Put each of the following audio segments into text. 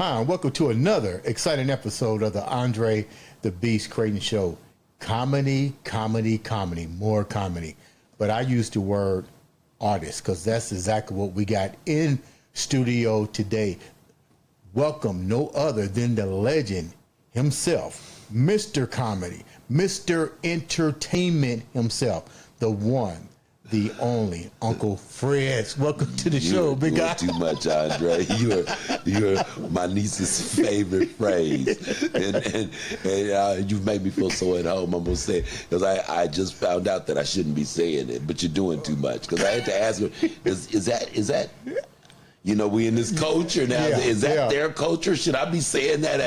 Hi, and welcome to another exciting episode of the Andre The Beast Crayton Show. Comedy, comedy, comedy, more comedy. But I use the word artist because that's exactly what we got in studio today. Welcome no other than the legend himself, Mr. Comedy, Mr. Entertainment himself, the one, the only Uncle Fred. Welcome to the show, big guy. Too much, Andre. You're my niece's favorite phrase, and you've made me feel so at home. I'm gonna say it because I just found out that I shouldn't be saying it, but you're doing too much. Because I had to ask her, is that? You know, we in this culture now. Yeah, is that their culture? Should I be saying that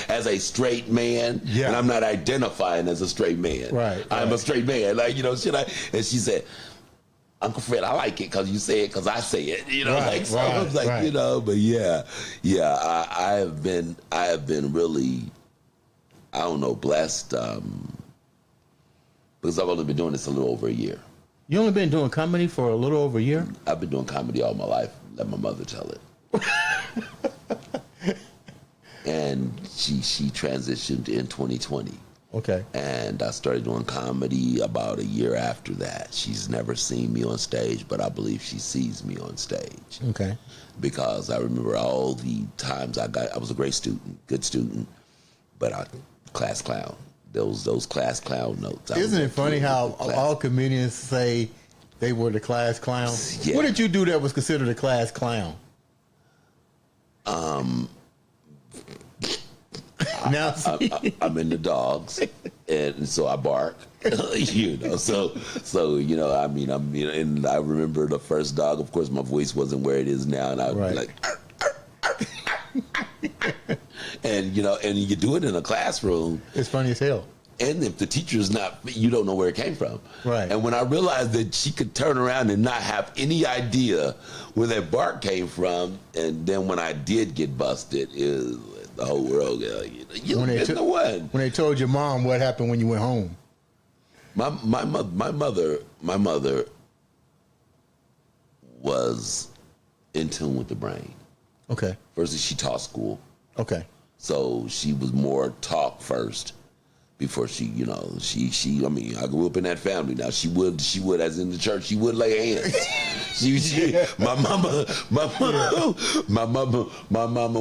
as a straight man? Yeah. And I'm not identifying as a straight man. Right. I'm a straight man. Like, you know, should I? And she said, Uncle Fred, I like it because you say it because I say it. You know, right, like so I was like, you know, but I have been really, I don't know, blessed because I've only been doing this a little over a year. You only been doing comedy for a little over a year? I've been doing comedy all my life. Let my mother tell it. And she transitioned in 2020. Okay. And I started doing comedy about a year after that. She's never seen me on stage, but I believe she sees me on stage. Okay. Because I remember all the times I was a great student, good student, but I class clown. Those class clown notes. Isn't it funny how all comedians say they were the class clown? Yeah. What did you do that was considered a class clown? Now I'm into dogs, and so I bark. You know, so you know, I mean, and I remember the first dog. Of course, my voice wasn't where it is now, and I would be like, and you know, and you do it in a classroom. It's funny as hell. And if the teacher's not, you don't know where it came from. Right. And when I realized that she could turn around and not have any idea where that bark came from, and then when I did get busted, the whole world, you've been the one. When they told your mom what happened when you went home. My mother was in tune with the brain. Okay. First, she taught school. Okay. So she was more talk first before she, you know, I mean, I grew up in that family. Now she would, as in the church, she would lay hands. My mama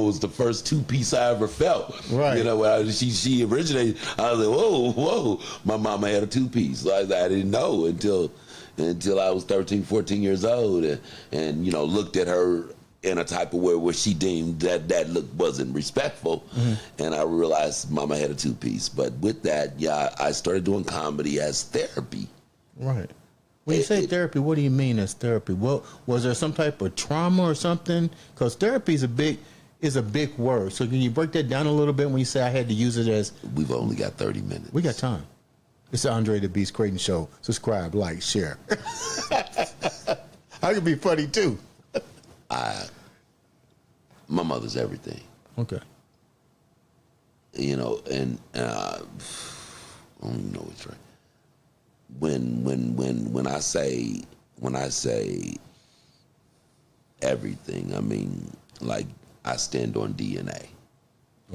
was the first two-piece I ever felt. Right. You know, when she originated, I was like, whoa. My mama had a two-piece. I didn't know until I was 13, 14 years old, and you know, looked at her in a type of way where she deemed that look wasn't respectful. Mm-hmm. And I realized mama had a two-piece. But with that, I started doing comedy as therapy. Right. When you say therapy, what do you mean as therapy? Well, was there some type of trauma or something? Because therapy is a big word. So can you break that down a little bit when you say I had to use it as... We've only got 30 minutes. We got time. It's the Andre The Beast Crayton Show. Subscribe, like, share. I can be funny too. My mother's everything. Okay. You know, and I don't even know what's right. When I say everything, I mean, like, I stand on DNA.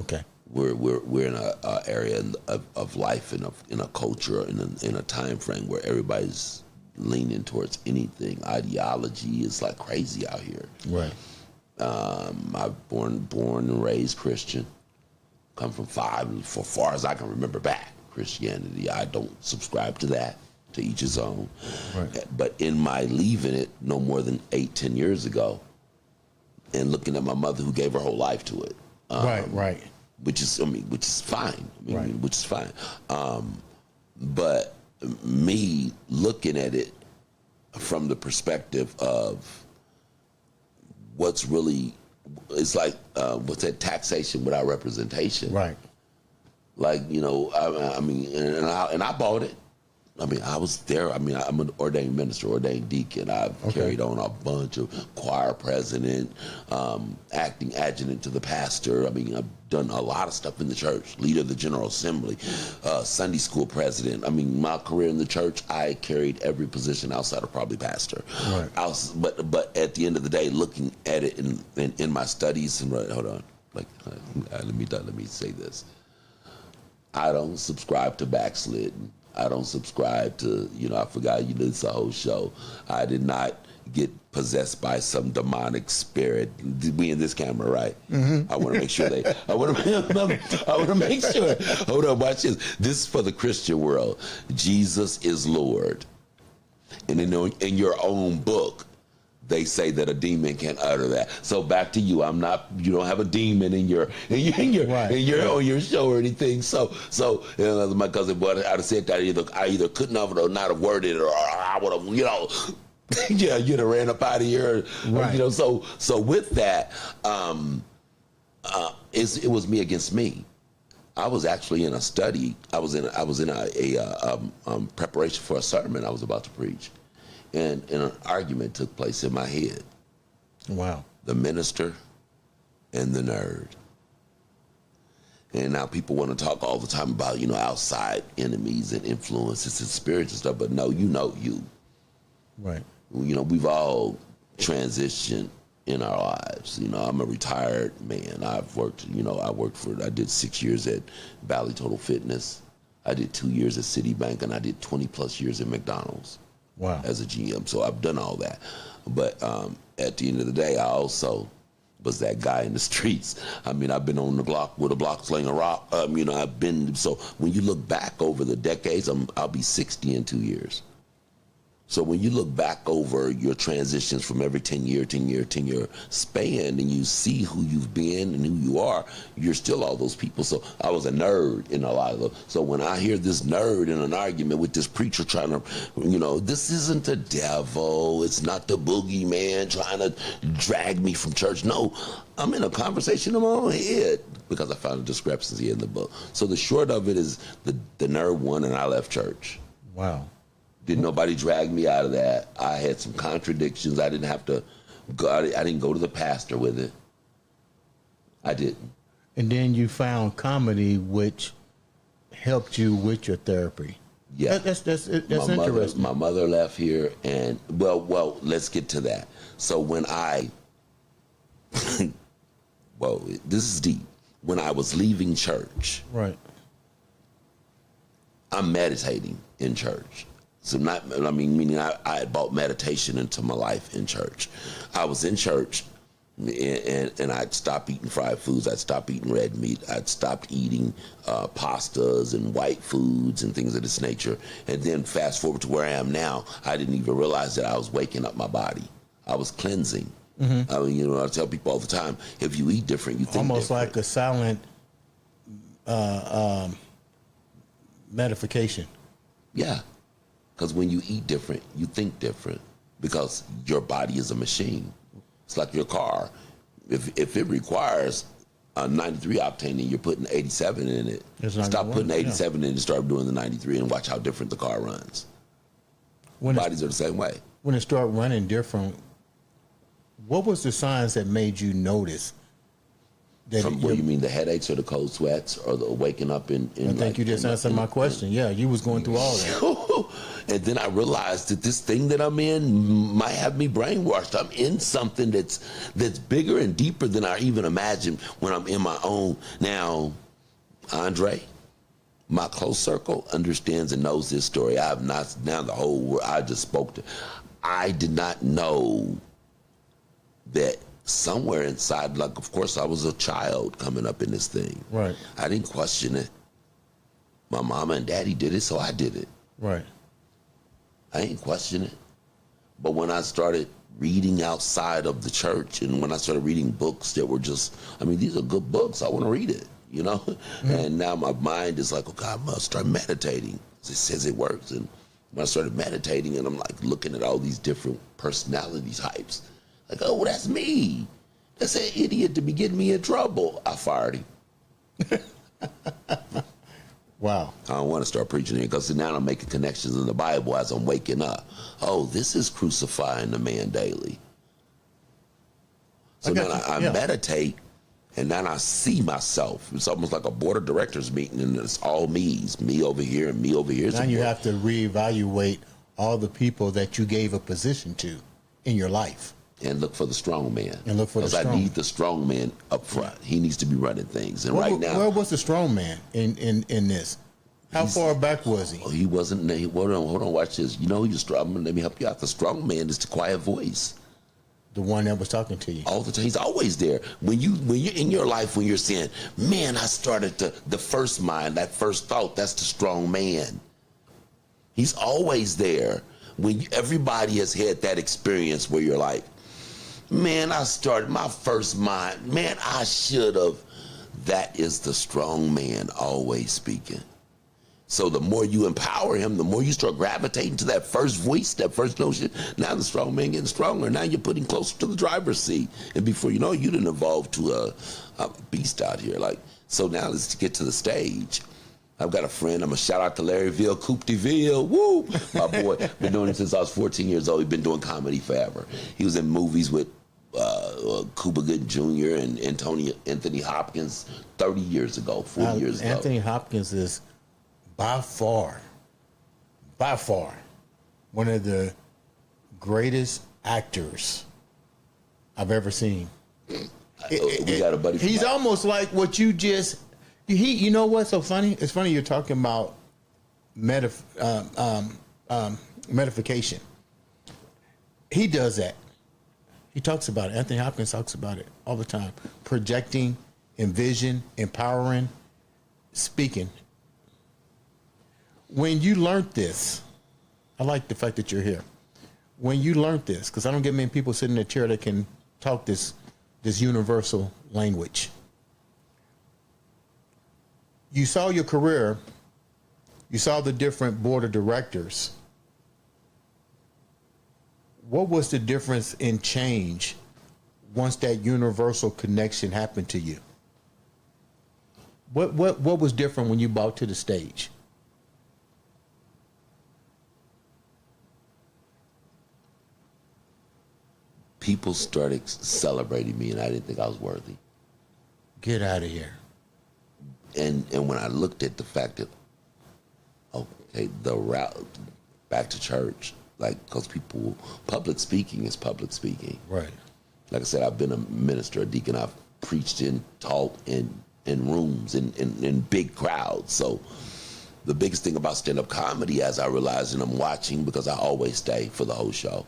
Okay. We're in a area of life, in a culture, in a time frame where everybody's leaning towards anything. Ideology is like crazy out here. Right. I've born and raised Christian. Come from for far as I can remember back, Christianity. I don't subscribe to that. To each his own. Right. But in my leaving it no more than 8-10 years ago, and looking at my mother who gave her whole life to it. Right. Which is fine. Right. Which is fine. But me looking at it from the perspective of what's really, it's like, what's that, taxation without representation. Right. Like, you know, I mean, and I bought it. I mean, I was there. I mean, I'm an ordained minister, ordained deacon. I've carried on a bunch of choir president, acting adjutant to the pastor. I mean, I've done a lot of stuff in the church, leader of the General Assembly, Sunday school president. I mean, my career in the church, I carried every position outside of probably pastor. Right. But at the end of the day, looking at it in my studies, and hold on. like, let me say this. I don't subscribe to backsliding. I don't subscribe to, I forgot you did the whole show. I did not get possessed by some demonic spirit. We in this camera, right? Mm-hmm. I want to make sure I want to make sure. Hold on, watch this. This is for the Christian world. Jesus is Lord. And in your own book, they say that a demon can utter that. So back to you. I'm not. You don't have a demon in your on your show or anything. So my cousin, but I'd have said that I either couldn't have it or not have worded it, or I would have, yeah, you'd have ran up out of here. Right. So with that, it was me against me. I was actually in a study. I was in a preparation for a sermon I was about to preach. And an argument took place in my head. Wow. The minister and the nerd. And now people want to talk all the time about, outside enemies and influences and spirits and stuff, but no, you. Right. We've all transitioned in our lives. I'm a retired man. I've worked, I did 6 years at Valley Total Fitness. I did 2 years at Citibank, and I did 20 plus years at McDonald's. Wow. As a GM. So I've done all that. But at the end of the day, I also was that guy in the streets. I've been on the block with a block slinging a rock. I've been, so when you look back over the decades, I'll be 60 in 2 years. So when you look back over your transitions from every 10-year span, and you see who you've been and who you are, you're still all those people. So I was a nerd in a lot of those. So when I hear this nerd in an argument with this preacher trying to, this isn't the devil, it's not the boogeyman trying to drag me from church. No, I'm in a conversation in my own head because I found a discrepancy in the book. So the short of it is the nerd won and I left church. Wow. Didn't nobody drag me out of that. I had some contradictions. I didn't have to go. I didn't go to the pastor with it. I didn't. And then you found comedy, which helped you with your therapy. Yeah, that's interesting. My mother left here, and well, let's get to that. So when this is deep. When I was leaving church, right, I'm meditating in church. So meaning I had brought meditation into my life in church. I was in church, and I'd stopped eating fried foods. I'd stopped eating red meat. I'd stopped eating pastas and white foods and things of this nature. And then fast forward to where I am now, I didn't even realize that I was waking up my body. I was cleansing. Mm-hmm. I tell people all the time, if you eat different, you think almost different. like a silent medification. Yeah. Because when you eat different, you think different because your body is a machine. It's like your car. If it requires a 93 octane and you're putting 87 in it, stop putting 87 in and start doing the 93 and watch how different the car runs. Bodies are the same way. When it started running different, what was the signs that made you notice? What you mean, the headaches or the cold sweats or the waking up in I think you just answered my question. Yeah, you was going through all that. And then I realized that this thing that I'm in might have me brainwashed. I'm in something that's bigger and deeper than I even imagined when I'm in my own. Now, Andre, my close circle understands and knows this story. I have not, now the whole world, I just spoke to. I did not know that somewhere inside, like, of course, I was a child coming up in this thing. Right. I didn't question it. My mama and daddy did it, so I did it. Right. I ain't question it. But when I started reading outside of the church and when I started reading books that were just, these are good books. I want to read it, Mm-hmm. And now my mind is like, okay, I must start meditating. It says it works. And when I started meditating and I'm like looking at all these different personality types, like, oh, that's me. That's an idiot to be getting me in trouble. I fired him. Wow. I don't want to start preaching here because now I'm making connections in the Bible as I'm waking up. Oh, this is crucifying the man daily. So now I meditate, and then I see myself. It's almost like a board of directors meeting, and it's all me's, me over here and me over here. Now you have to reevaluate all the people that you gave a position to in your life. And look for the strong man. And look for the Because I strong. need the strong man up front. He needs to be running things. And Where, right now, where was the strong man in this? How far back was he? he wasn't. Hold on, watch this. You know, he was strong. Let me help you out. The strong man is the quiet voice. The one that was talking to you. All the time. He's always there. When you're in your life, when you're saying, man, I started the first mind, that first thought, that's the strong man. He's always there. When everybody has had that experience where you're like, man, I started my first mind. Man, I should have. That is the strong man always speaking. So the more you empower him, the more you start gravitating to that first voice, that first notion. Now the strong man getting stronger. Now you're putting closer to the driver's seat. And before you know it, you didn't evolve to a beast out here. Like, so now let's get to the stage. I've got a friend. I'm going to shout out to Larryville, Coupe de Ville. Woo! My boy. Been doing it since I was 14 years old. He's been doing comedy forever. He was in movies with Cuba Gooding Jr. and Anthony Hopkins 30 years ago, 40 years ago. Anthony Hopkins is by far, one of the greatest actors I've ever seen. We got a buddy. He's almost like what you just. You know what's so funny? It's funny you're talking about metification. He does that. He talks about it. Anthony Hopkins talks about it all the time. Projecting, envision, empowering, speaking. When you learned this, I like the fact that you're here. When you learned this, because I don't get many people sitting in a chair that can talk this universal language. You saw your career. You saw the different board of directors. What was the difference in change once that universal connection happened to you? What was different when you brought to the stage? People started celebrating me, and I didn't think I was worthy. Get out of here. And when I looked at the fact that, okay, the route back to church, like, because people, public speaking is public speaking. Right. Like I said, I've been a minister, a deacon. I've preached and taught in rooms, in big crowds. So the biggest thing about stand-up comedy, as I realized, and I'm watching, because I always stay for the whole show.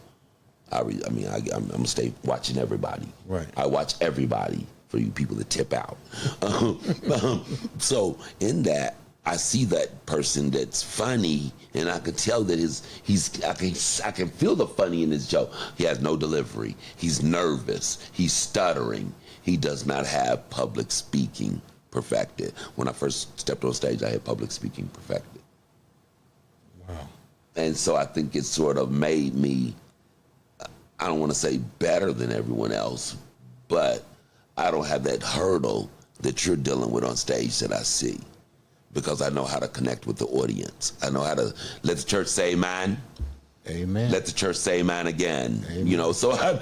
I'm gonna stay watching everybody. Right. I watch everybody for you people that tip out. So in that, I see that person that's funny, and I can tell that I can feel the funny in his joke. He has no delivery. He's nervous. He's stuttering. He does not have public speaking perfected. When I first stepped on stage, I had public speaking perfected. Wow. And so I think it sort of made me, I don't want to say better than everyone else, but I don't have that hurdle that you're dealing with on stage that I see, because I know how to connect with the audience. I know how to let the church say amen. Amen. Let the church say amen again. Amen. You know, so I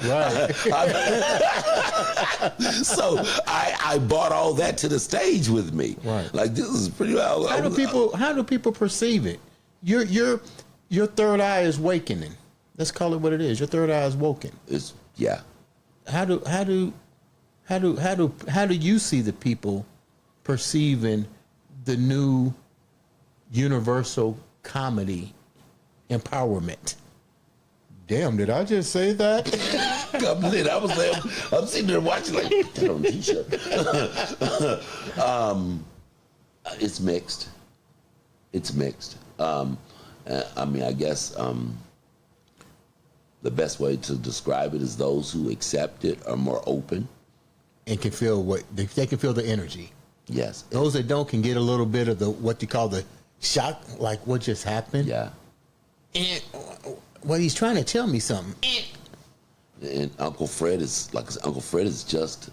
brought all that to the stage with me. Right. Like, this is pretty well. How do people perceive it? Your third eye is awakening. Let's call it what it is. Your third eye is woken. Yeah. How do you see the people perceiving the new universal comedy empowerment? Damn, did I just say that? I'm sitting there watching like, that on a t-shirt. It's mixed. It's mixed. I mean, I guess the best way to describe it is those who accept it are more open. And can feel they can feel the energy. Yes. Those that don't can get a little bit of the what you call the shock, like what just happened. Yeah. And well, he's trying to tell me something. And Uncle Fred is just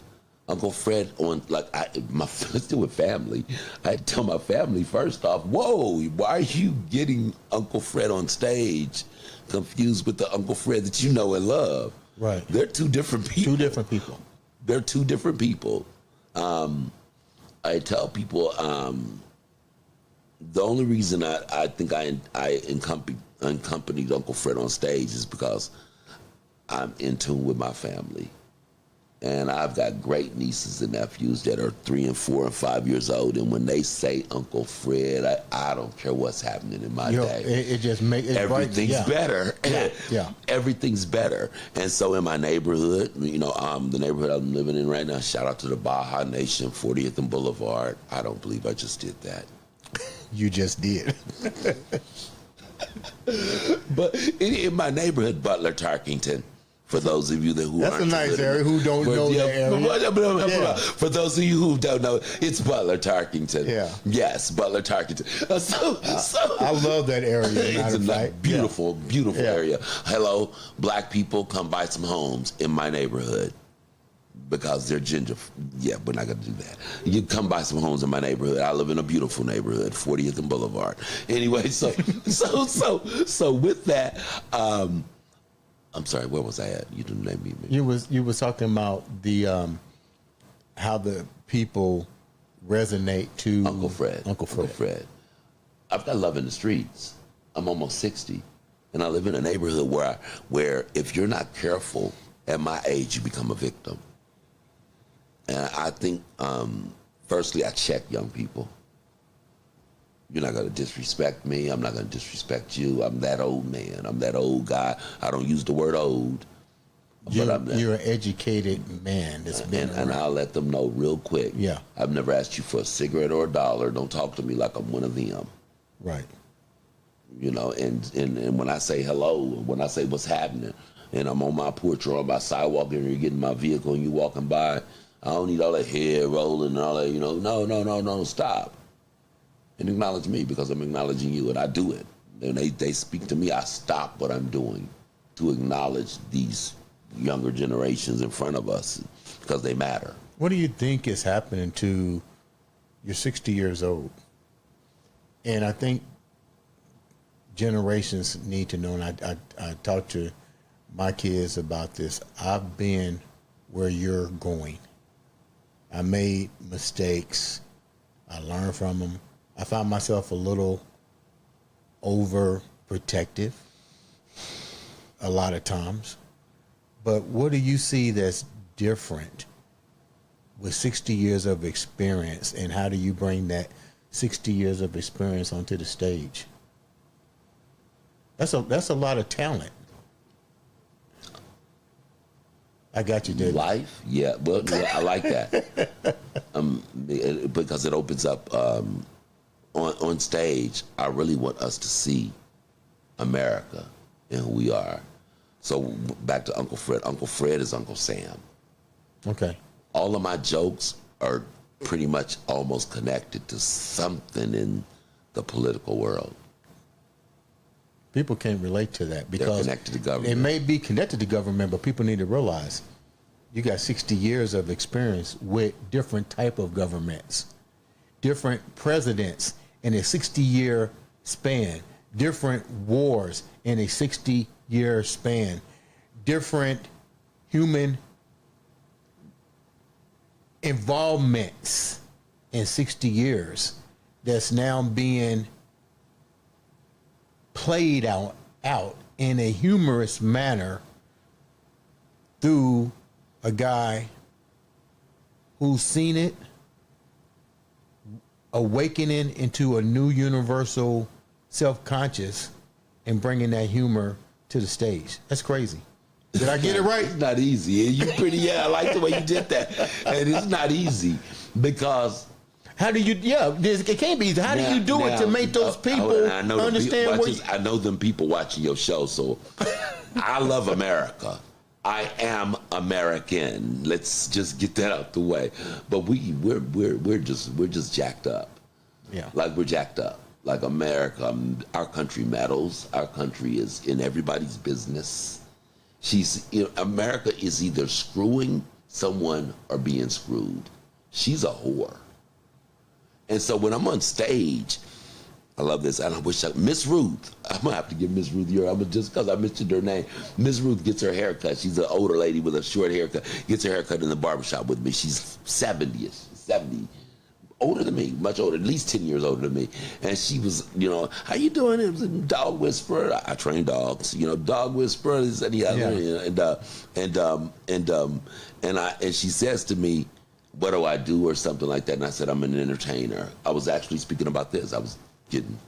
Uncle Fred on, like, still with family. I had to tell my family first off, whoa, why are you getting Uncle Fred on stage confused with the Uncle Fred that you know and love? Right. They're two different people. Two different people. They're two different people. I tell people the only reason I think I accompanied Uncle Fred on stage is because I'm in tune with my family. And I've got great nieces and nephews that are 3 and 4 and 5 years old. And when they say Uncle Fred, I don't care what's happening in my day. It just makes everything's better. Yeah. Everything's better. And so in my neighborhood, the neighborhood I'm living in right now, shout out to the Baja Nation, 40th and Boulevard. I don't believe I just did that. You just did. But in my neighborhood, Butler, Tarkington, for those of you who that's aren't a nice area who don't know that area. Yeah. For those of you who don't know, it's Butler, Tarkington. Yeah. Yes, Butler, Tarkington. I love that area. It's a beautiful area. Hello, black people, come buy some homes in my neighborhood. Because they're ginger. Yeah, we're not going to do that. You come buy some homes in my neighborhood. I live in a beautiful neighborhood, 40th and Boulevard. Anyway, so with that, I'm sorry, where was I at? You didn't name me. You was talking about the how the people resonate to Uncle Fred. Uncle Fred. I've got love in the streets. I'm almost 60, and I live in a neighborhood where if you're not careful, at my age, you become a victim. And I think, firstly, I check young people. You're not going to disrespect me. I'm not going to disrespect you. I'm that old man. I'm that old guy. I don't use the word old. You're an educated man that's been and I'll let them know real quick. Yeah. I've never asked you for a cigarette or a dollar. Don't talk to me like I'm one of them. Right. And when I say hello, when I say what's happening, and I'm on my porch or on my sidewalk and you're getting my vehicle and you walking by, I don't need all that head rolling and all that, no, stop. And acknowledge me because I'm acknowledging you, and I do it. And they speak to me, I stop what I'm doing to acknowledge these younger generations in front of us because they matter. What do you think is happening to, you're 60 years old, and I think generations need to know, and I talk to my kids about this. I've been where you're going. I made mistakes. I learned from them. I found myself a little overprotective a lot of times. But what do you see that's different with 60 years of experience, and how do you bring that 60 years of experience onto the stage? That's a lot of talent. I got you, David. Life? Yeah, well, I like that. Because it opens up, on stage, I really want us to see America and who we are. So back to Uncle Fred. Uncle Fred is Uncle Sam. Okay. All of my jokes are pretty much almost connected to something in the political world. People can't relate to that because they're connected to government. It may be connected to government, but people need to realize you got 60 years of experience with different type of governments, different presidents in a 60-year span, different wars in a 60-year span, different human involvements in 60 years that's now being played out in a humorous manner through a guy who's seen it, awakening into a new universal self-conscious and bringing that humor to the stage. That's crazy. Did I get it right? It's not easy. You I like the way you did that. And it's not easy because how do you? Yeah, it can't be easy. How do you do it to make those people understand what? I know them people watching your show, so I love America. I am American. Let's just get that out the way. But we're just jacked up. Yeah, like we're jacked up. Like America, our country meddles. Our country is in everybody's business. America is either screwing someone or being screwed. She's a whore. And so when I'm on stage, I love this, and I wish Miss Ruth, I'm gonna have to give Miss Ruth just because I mentioned her name. Miss Ruth gets her hair cut. She's an older lady with a short haircut, gets her hair cut in the barbershop with me. She's 70. older than me, much older, at least 10 years older than me. And she was, how you doing? It was a dog whisperer. I train dogs, dog whisperer, this and the other. And she says to me, what do I do or something like that? And I said, I'm an entertainer. I was actually speaking about this. I was kidding.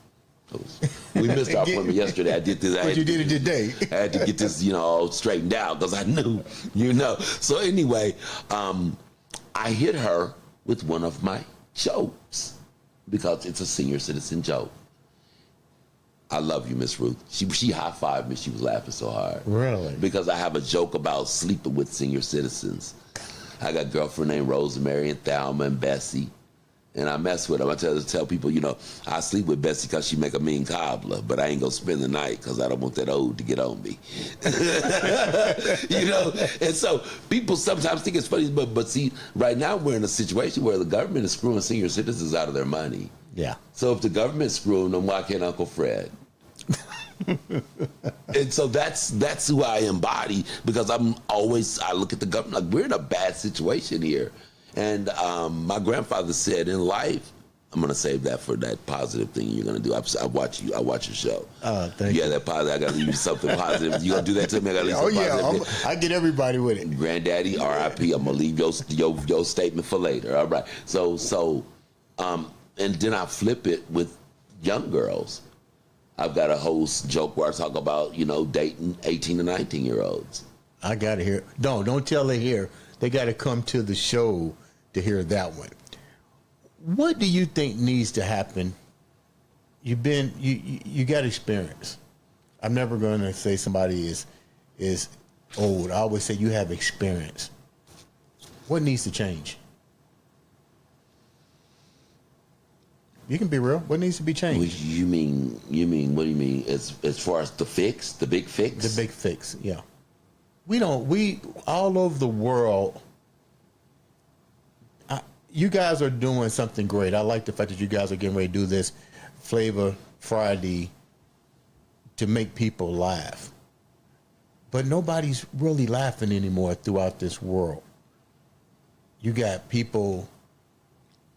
We missed our appointment yesterday. I did this. But you did it today. I had to get this, all straightened out because I knew, So anyway, I hit her with one of my jokes because it's a senior citizen joke. I love you, Miss Ruth. She high-fived me. She was laughing so hard. Really? Because I have a joke about sleeping with senior citizens. I got a girlfriend named Rosemary and Thelma and Bessie. And I mess with them. I tell people, I sleep with Bessie because she make a mean cobbler, but I ain't gonna spend the night because I don't want that old to get on me. And so people sometimes think it's funny, but see, right now we're in a situation where the government is screwing senior citizens out of their money. Yeah. So if the government's screwing them, why can't Uncle Fred? And so that's who I embody because I look at the government like we're in a bad situation here. And my grandfather said in life, I'm going to save that for that positive thing you're going to do. I watch your show. Thank you. Yeah, that positive. I got to leave you something positive. You going to do that to me? I got to leave something positive. I get everybody with it. Granddaddy, R.I.P. I'm going to leave your statement for later. All right. So, and then I flip it with young girls. I've got a whole joke where I talk about, dating 18 to 19-year-olds. I got to hear. Don't tell her here. They got to come to the show to hear that one. What do you think needs to happen? You got experience. I'm never going to say somebody is old. I always say you have experience. What needs to change? You can be real. What needs to be changed? What do you mean? As far as the fix, the big fix? The big fix, yeah. We all over the world, you guys are doing something great. I like the fact that you guys are getting ready to do this Flavor Friday to make people laugh. But nobody's really laughing anymore throughout this world. You got people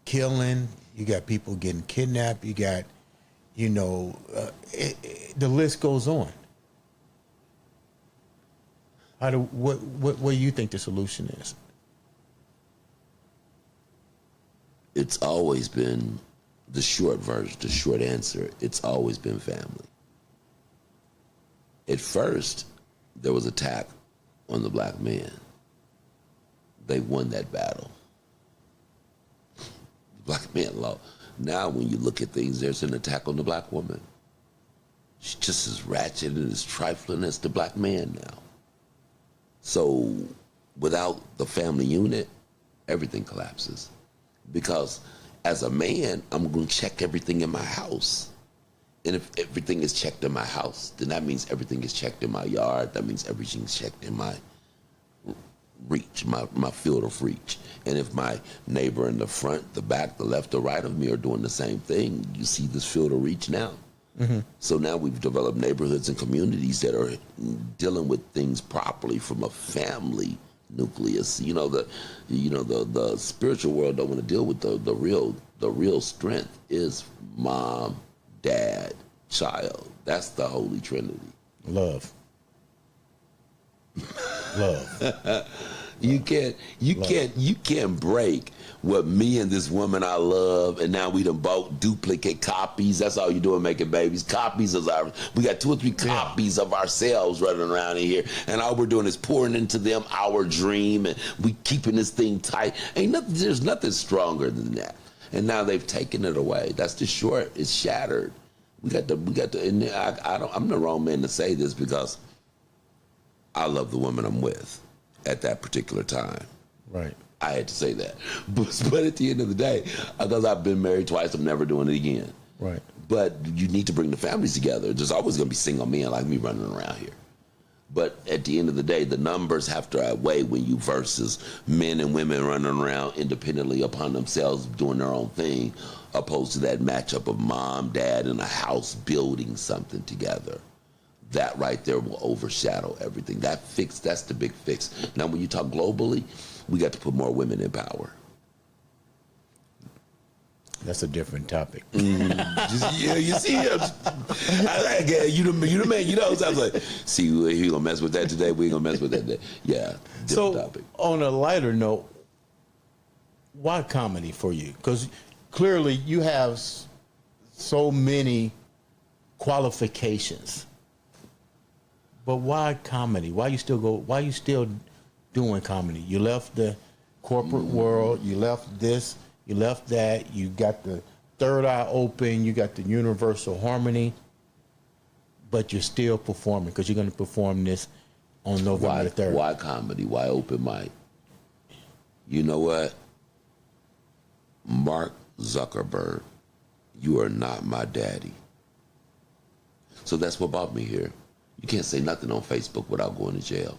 killing, you got people getting kidnapped, you got, the list goes on. What do you think the solution is? It's always been the short version, the short answer. It's always been family. At first, there was attack on the black man. They won that battle. The black man lost. Now, when you look at things, there's an attack on the black woman. She's just as ratchet and as trifling as the black man now. So without the family unit, everything collapses. Because as a man, I'm going to check everything in my house. And if everything is checked in my house, then that means everything is checked in my yard. That means everything's checked in my reach, my field of reach. And if my neighbor in the front, the back, the left, the right of me are doing the same thing, you see this field of reach now. Mm-hmm. So now we've developed neighborhoods and communities that are dealing with things properly from a family nucleus. The spiritual world don't want to deal with the real strength is mom, dad, child. That's the Holy Trinity. Love. You can't break what me and this woman I love, and now we done bought duplicate copies. That's all you're doing, making babies. Copies of ours. We got 2 or 3 copies of ourselves running around in here, and all we're doing is pouring into them our dream, and we keeping this thing tight. There's nothing stronger than that. And now they've taken it away. That's the short. It's shattered. We got to. And I'm the wrong man to say this because I love the woman I'm with at that particular time. Right. I had to say that. But at the end of the day, because I've been married twice, I'm never doing it again. Right. But you need to bring the families together. There's always going to be single men like me running around here. But at the end of the day, the numbers have to outweigh when you versus men and women running around independently upon themselves doing their own thing, opposed to that matchup of mom, dad, and a house building something together. That right there will overshadow everything. That's the big fix. Now, when you talk globally, we got to put more women in power. That's a different topic. Yeah, you see him. You the man. You know, so I was like, see, he gonna mess with that today. We ain't gonna mess with that today. Yeah, different topic. On a lighter note, why comedy for you? Because clearly you have so many qualifications. But why comedy? Why you still doing comedy? You left the corporate world, you left this, you left that, you got the third eye open, you got the universal harmony, but you're still performing because you're going to perform this on November the 3rd. Why comedy? Why open mic? You know what? Mark Zuckerberg, you are not my daddy. So that's what brought me here. You can't say nothing on Facebook without going to jail.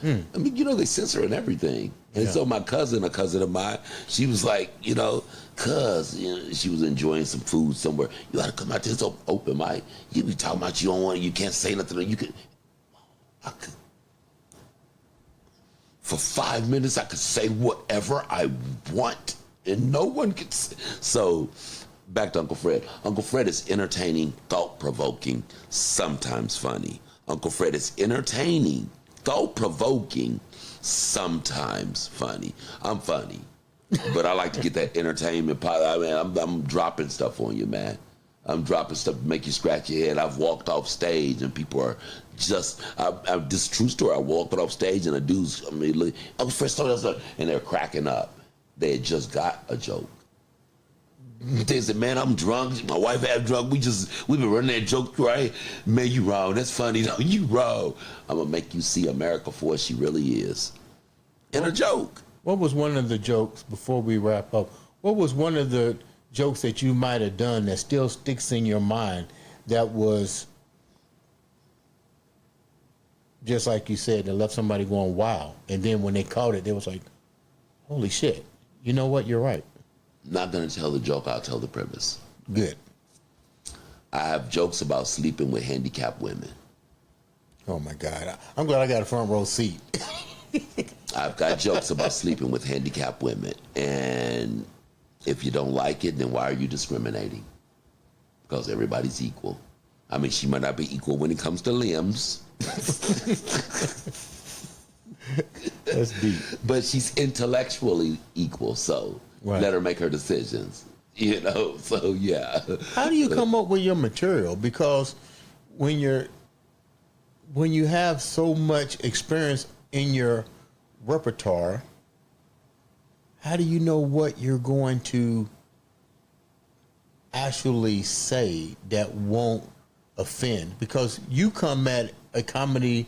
I mean, you know, they censoring everything. And so my cousin, a cousin of mine, she was like, you know, she was enjoying some food somewhere. You ought to come out to this open mic. You be talking about you don't want, you can't say nothing. I could, for 5 minutes, I could say whatever I want, and no one could say. So back to Uncle Fred. Uncle Fred is entertaining, thought-provoking, sometimes funny. Uncle Fred is entertaining, thought-provoking, sometimes funny. I'm funny, but I like to get that entertainment part. I mean, I'm dropping stuff on you, man. I'm dropping stuff to make you scratch your head. I've walked off stage and people are just, this true story. I walked off stage and a dude's, Uncle Fred told us, and they're cracking up. They had just got a joke. They said, man, I'm drunk. My wife had drunk. We've been running that joke, right? Man, you wrong. That's funny. No, you wrong. I'm going to make you see America for what she really is. In a joke. What was one of the jokes, before we wrap up, what was one of the jokes that you might have done that still sticks in your mind that was, just like you said, that left somebody going, wow. And then when they caught it, they was like, holy shit. You know what? You're right. Not going to tell the joke, I'll tell the premise. Good. I have jokes about sleeping with handicapped women. Oh, my God. I'm glad I got a front row seat. I've got jokes about sleeping with handicapped women. And if you don't like it, then why are you discriminating? Because everybody's equal. I mean, she might not be equal when it comes to limbs. That's deep. But she's intellectually equal, so let her make her decisions. You know, so yeah. How do you come up with your material? Because when you have so much experience in your repertoire, how do you know what you're going to actually say that won't offend? Because you come at a comedy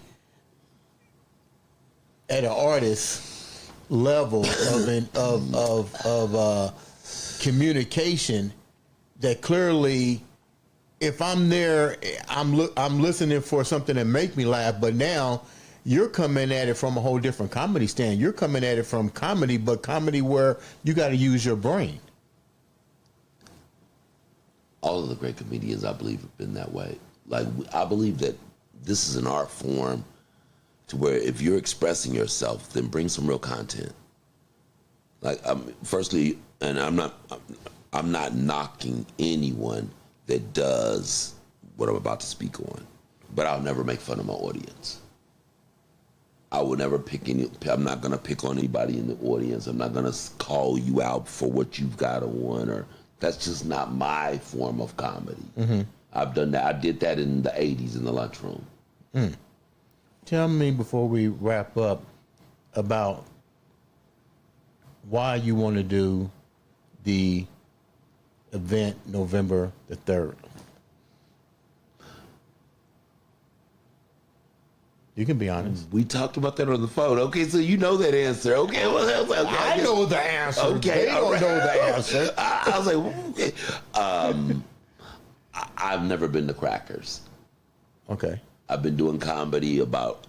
at an artist level of communication that clearly, if I'm there, I'm listening for something that make me laugh. But now you're coming at it from a whole different comedy stand. You're coming at it from comedy, but comedy where you got to use your brain. All of the great comedians, I believe, have been that way. Like, I believe that this is an art form to where if you're expressing yourself, then bring some real content. Like, firstly, and I'm not knocking anyone that does what I'm about to speak on, but I'll never make fun of my audience. I will never I'm not going to pick on anybody in the audience. I'm not going to call you out for what you've got on, or that's just not my form of comedy. Mm-hmm. I've done that. I did that in the 80s in the lunchroom. Mm. Tell me before we wrap up about why you want to do the event November the 3rd. You can be honest. We talked about that on the phone. Okay, so you know that answer. Okay, well, okay, I know the answer. Okay, they don't know the answer. I was like, okay. I've never been to Crackers. Okay. I've been doing comedy about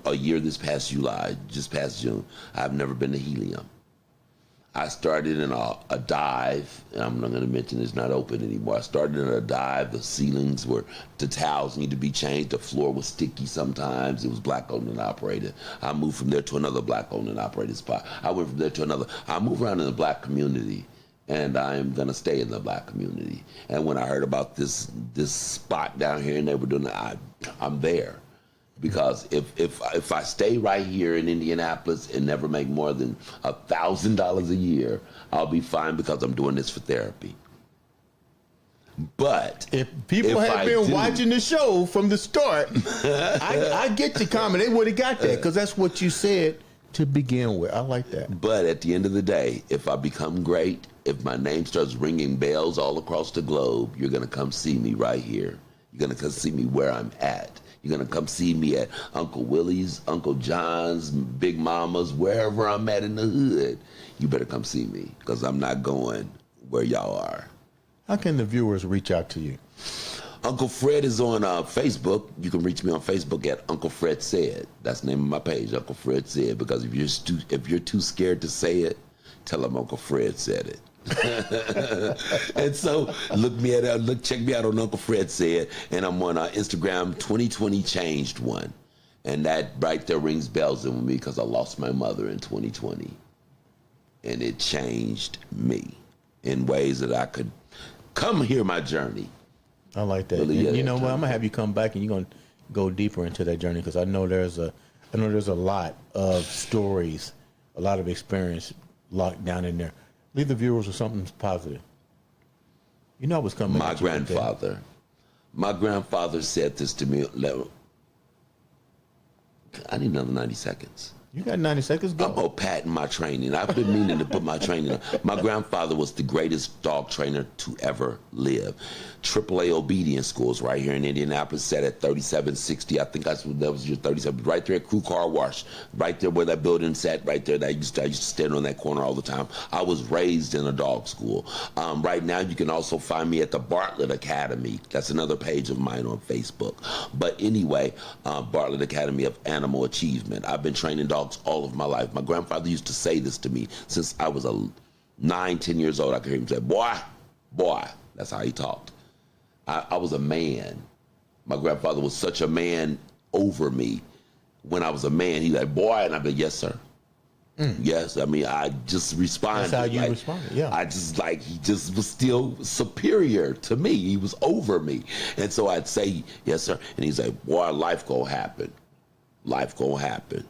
a year this past July, just past June. I've never been to Helium. I started in a dive, and I'm not going to mention it's not open anymore. I started in a dive. The ceilings the towels need to be changed. The floor was sticky sometimes. It was black owned and operated. I moved from there to another black owned and operated spot. I went from there to another. I moved around in the black community, and I am gonna stay in the black community. And when I heard about this spot down here and they were doing that, I'm there. Because if I stay right here in Indianapolis and never make more than $1,000 a year, I'll be fine because I'm doing this for therapy. But if people had been watching the show from the start, I get your comment. They would have got that because that's what you said to begin with. I like that. But at the end of the day, if I become great, if my name starts ringing bells all across the globe, you're going to come see me right here. You're going to come see me where I'm at. You're going to come see me at Uncle Willie's, Uncle John's, Big Mama's, wherever I'm at in the hood. You better come see me because I'm not going where y'all are. How can the viewers reach out to you? Uncle Fred is on Facebook. You can reach me on Facebook at Uncle Fred Said. That's the name of my page, Uncle Fred Said, because if you're too scared to say it, tell them Uncle Fred said it. And so check me out on Uncle Fred Said, and I'm on Instagram 2020 Changed One, and that right there rings bells in with me because I lost my mother in 2020, and it changed me in ways that I could come hear my journey. I like that. Really, you know what? I'm gonna have you come back and you're gonna go deeper into that journey because I know there's a lot of stories, a lot of experience locked down in there. Leave the viewers with something positive. You know I was coming. My grandfather said this to me. I need another 90 seconds. You got 90 seconds. Go. I'm going to patent my training. I've been meaning to put my training on. My grandfather was the greatest dog trainer to ever live. AAA obedience schools right here in Indianapolis set at 3760. I think that was your 37. Right there at Crew Car Wash. Right there where that building sat. Right there. I used to stand on that corner all the time. I was raised in a dog school. Right now you can also find me at the Bartlett Academy. That's another page of mine on Facebook. But anyway, Bartlett Academy of Animal Achievement. I've been training dogs all of my life. My grandfather used to say this to me since I was 9, 10 years old. I could hear him say, boy. That's how he talked. I was a man. My grandfather was such a man over me. When I was a man, he'd like, boy, and I'd be like, yes, sir. Yes, I mean, I just responded. That's how you responded, yeah. I just he just was still superior to me. He was over me. And so I'd say, yes, sir. And he's like, boy, life gonna happen. Life gonna happen.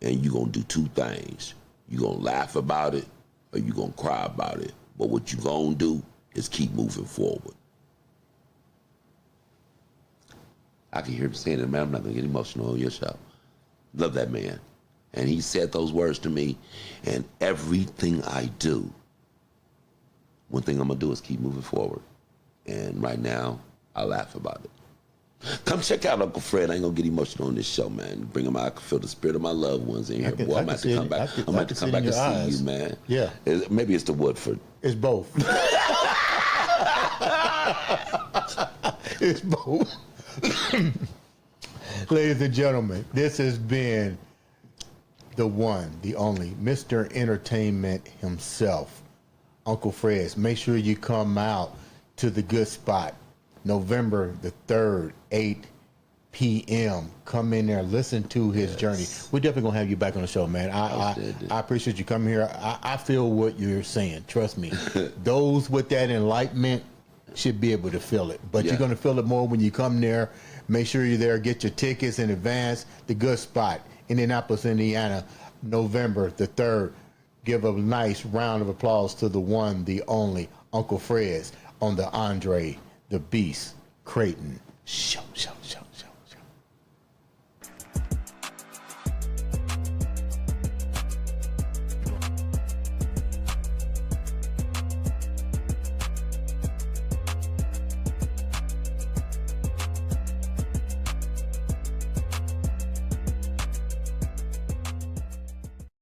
And you're going to do two things. You're going to laugh about it or you're going to cry about it. But what you're going to do is keep moving forward. I can hear him saying it, man. I'm not going to get emotional on your show. Love that man. And he said those words to me. And everything I do, one thing I'm going to do is keep moving forward. And right now, I laugh about it. Come check out Uncle Fred. I ain't gonna get emotional on this show, man. Bring him out. I can feel the spirit of my loved ones in here. Boy, I'm about to come back. I'm about to come back and see you, man. Yeah. Maybe it's the Woodford. It's both. It's both. Ladies and gentlemen, this has been the one, the only, Mr. Entertainment himself, Uncle Fred. Make sure you come out to the good spot. November the 3rd, 8 p.m. Come in there, listen to his journey. We're definitely going to have you back on the show, man. I appreciate you coming here. I feel what you're saying. Trust me. Those with that enlightenment should be able to feel it. But you're going to feel it more when you come there. Make sure you're there. Get your tickets in advance. The good spot, Indianapolis, Indiana, November the 3rd. Give a nice round of applause to the one, the only, Uncle Fred's on the Andre The Beast Crayton show.